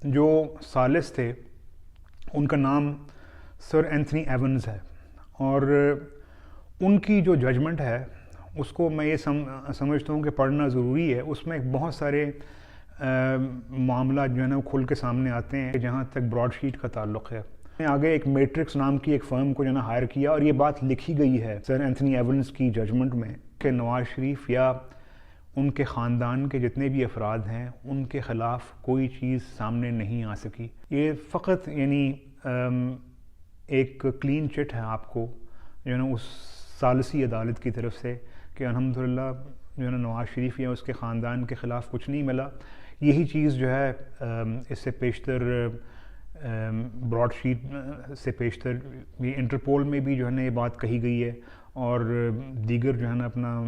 جو ثالث تھے ان کا نام سر اینتھنی ایونز ہے، اور ان کی جو ججمنٹ ہے اس کو میں یہ سمجھتا ہوں کہ پڑھنا ضروری ہے۔ اس میں بہت سارے معاملات جو ہے نا وہ کھل کے سامنے آتے ہیں جہاں تک براڈ شیٹ کا تعلق ہے۔ میں آگے ایک میٹرکس نام کی ایک فرم کو جو ہے نا ہائر کیا، اور یہ بات لکھی گئی ہے سر اینتھنی ایونز کی ججمنٹ میں کہ نواز شریف یا ان کے خاندان کے جتنے بھی افراد ہیں ان کے خلاف کوئی چیز سامنے نہیں آ سکی۔ یہ فقط ایک کلین چٹ ہے آپ کو جو ہے نا اس ثالثی عدالت کی طرف سے کہ الحمدللہ جو ہے نا نواز شریف یا اس کے خاندان کے خلاف کچھ نہیں ملا۔ یہی چیز جو ہے اس سے پیشتر براڈ شیٹ سے پیشتر یہ انٹرپول میں بھی جو ہے نا یہ بات کہی گئی ہے، اور دیگر جو ہے نا اپنا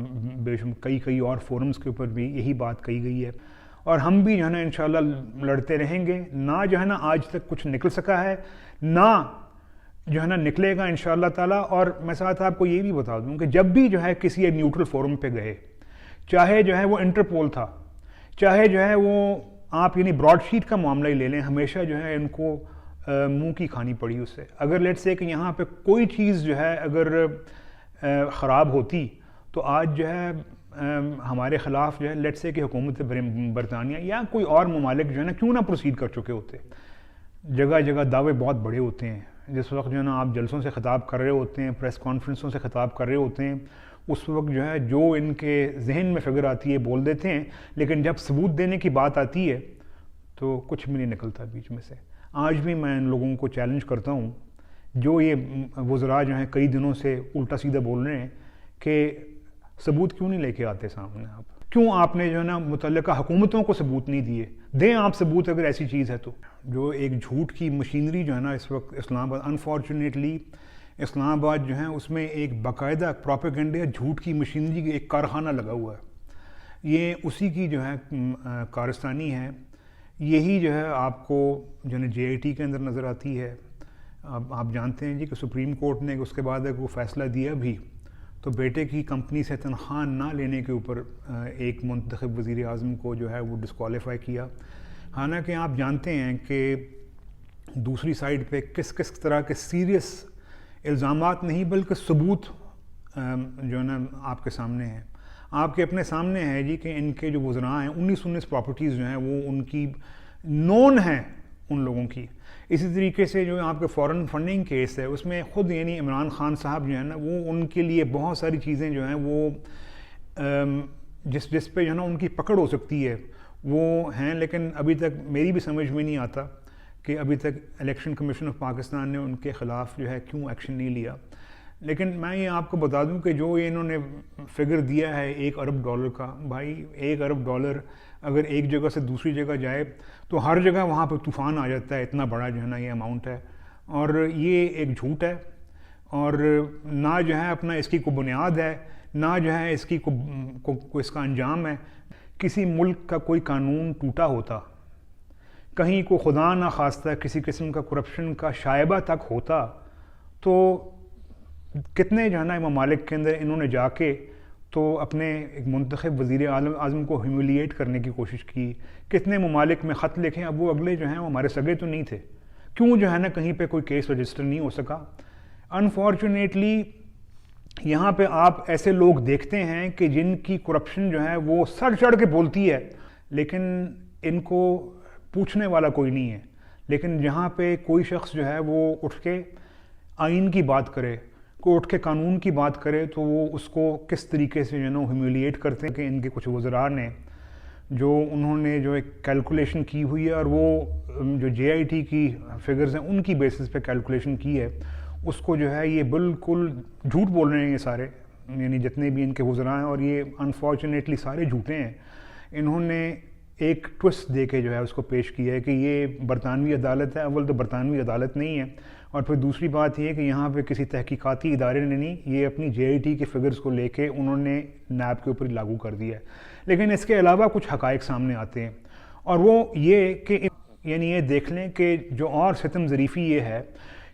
کئی اور فورمز کے اوپر بھی یہی بات کہی گئی ہے، اور ہم بھی جو ہے نا انشاءاللہ لڑتے رہیں گے۔ نہ جو ہے نا آج تک کچھ نکل سکا ہے، نہ جو ہے نا نکلے گا انشاءاللہ تعالیٰ۔ اور میں ساتھ آپ کو یہ بھی بتا دوں کہ جب بھی جو ہے کسی ایک نیوٹرل فورم پہ گئے، چاہے جو ہے وہ انٹرپول تھا، چاہے جو ہے وہ آپ یعنی براڈ شیٹ کا معاملہ ہی لے لیں، ہمیشہ جو ہے ان کو منہ کی کھانی پڑی اس سے۔ اگر لیٹس سے کہ یہاں پہ کوئی چیز جو ہے اگر خراب ہوتی تو آج جو ہے ہمارے خلاف جو ہے لیٹس سے کہ حکومت برطانیہ یا کوئی اور ممالک جو ہے نا کیوں نہ پروسیڈ کر چکے ہوتے۔ جگہ جگہ دعوے بہت بڑے ہوتے ہیں، جس وقت جو ہے نا آپ جلسوں سے خطاب کر رہے ہوتے ہیں، پریس کانفرنسوں سے خطاب کر رہے ہوتے ہیں، اس وقت جو ہے جو ان کے ذہن میں فکر آتی ہے بول دیتے ہیں، لیکن جب ثبوت دینے کی بات آتی ہے تو کچھ بھی نہیں نکلتا بیچ میں سے۔ آج بھی میں ان لوگوں کو چیلنج کرتا ہوں جو یہ وزراء جو ہیں کئی دنوں سے الٹا سیدھا بول رہے ہیں کہ ثبوت کیوں نہیں لے کے آتے سامنے؟ آپ کیوں آپ نے جو ہے نا متعلقہ حکومتوں کو ثبوت نہیں دیے؟ دیں آپ ثبوت اگر ایسی چیز ہے تو۔ جو ایک جھوٹ کی مشینری جو ہے نا اس وقت اسلام آباد، انفارچونیٹلی اسلام آباد جو ہے اس میں ایک باقاعدہ پروپیگنڈا جھوٹ کی مشینری کی ایک کارخانہ لگا ہوا ہے، یہ اسی کی جو ہے کارستانی ہے۔ یہی جو ہے آپ کو جو ہے جے آئی ٹی کے اندر نظر آتی ہے۔ اب آپ جانتے ہیں جی کہ سپریم کورٹ نے اس کے بعد اگر وہ فیصلہ دیا بھی تو بیٹے کی کمپنی سے تنخواہ نہ لینے کے اوپر ایک منتخب وزیر اعظم کو جو ہے وہ ڈسکوالیفائی کیا۔ حالانکہ آپ جانتے ہیں کہ دوسری سائڈ پہ کس کس طرح کے سیریس الزامات نہیں بلکہ ثبوت جو ہے نا آپ کے سامنے ہیں، آپ کے اپنے سامنے ہے جی کہ ان کے جو وزراء ہیں 19 پراپرٹیز جو ہیں وہ ان کی نون ہیں ان لوگوں کی۔ اسی طریقے سے جو آپ کے فورن فنڈنگ کیس ہے اس میں خود یعنی عمران خان صاحب جو ہے نا وہ ان کے لیے بہت ساری چیزیں جو ہیں وہ جس پہ جو ہے نا ان کی پکڑ ہو سکتی ہے وہ ہیں، لیکن ابھی تک میری بھی سمجھ میں نہیں آتا کہ ابھی تک الیکشن کمیشن آف پاکستان نے ان کے خلاف جو ہے کیوں ایکشن نہیں لیا۔ لیکن میں یہ آپ کو بتا دوں کہ جو یہ انہوں نے فگر دیا ہے $1 ارب کا، بھائی $1 ارب اگر ایک جگہ سے دوسری جگہ جائے تو ہر جگہ وہاں پہ طوفان آ جاتا ہے، اتنا بڑا جو ہے نا یہ اماؤنٹ ہے، اور یہ ایک جھوٹ ہے، اور نہ جو ہے اپنا اس کی کوئی بنیاد ہے، نہ جو ہے اس کی اس کا انجام ہے۔ کسی ملک کا کوئی قانون ٹوٹا ہوتا، کہیں کو خدا نہ خواستہ کسی قسم کا کرپشن کا شائبہ تک ہوتا تو کتنے جو ہے نا ممالک کے اندر انہوں نے جا کے تو اپنے ایک منتخب وزیر اعظم کو ہیوملیٹ کرنے کی کوشش کی، کتنے ممالک میں خط لکھیں، اب وہ اگلے جو ہیں وہ ہمارے سگے تو نہیں تھے، کیوں جو ہے نا کہیں پہ کوئی کیس رجسٹر نہیں ہو سکا۔ انفارچونیٹلی یہاں پہ آپ ایسے لوگ دیکھتے ہیں کہ جن کی کرپشن جو ہے وہ سر چڑھ کے بولتی ہے، لیکن ان کو پوچھنے والا کوئی نہیں ہے۔ لیکن جہاں پہ کوئی شخص جو ہے وہ اٹھ کے آئین کی بات کرے، کوئی اٹھ کے قانون کی بات کرے تو وہ اس کو کس طریقے سے جو ہے نا ہیوملیٹ کرتے ہیں کہ ان کے کچھ وزراء نے جو انہوں نے جو ایک کیلکولیشن کی ہوئی ہے، اور وہ جو جے آئی ٹی کی فگرز ہیں ان کی بیسس پہ کیلکولیشن کی ہے، اس کو جو ہے یہ بالکل جھوٹ بول رہے ہیں یہ سارے، یعنی جتنے بھی ان کے وزراء ہیں، اور یہ انفارچونیٹلی سارے جھوٹے ہیں۔ انہوں نے ایک ٹوسٹ دے کے جو ہے اس کو پیش کیا ہے کہ یہ برطانوی عدالت ہے۔ اول تو برطانوی عدالت نہیں ہے، اور پھر دوسری بات یہ ہے کہ یہاں پہ کسی تحقیقاتی ادارے نے نہیں، یہ اپنی جے آئی ٹی کے فگرز کو لے کے انہوں نے نیب کے اوپر لاگو کر دیا ہے۔ لیکن اس کے علاوہ کچھ حقائق سامنے آتے ہیں، اور وہ یہ کہ یعنی یہ دیکھ لیں کہ جو اور ستم ظریفی یہ ہے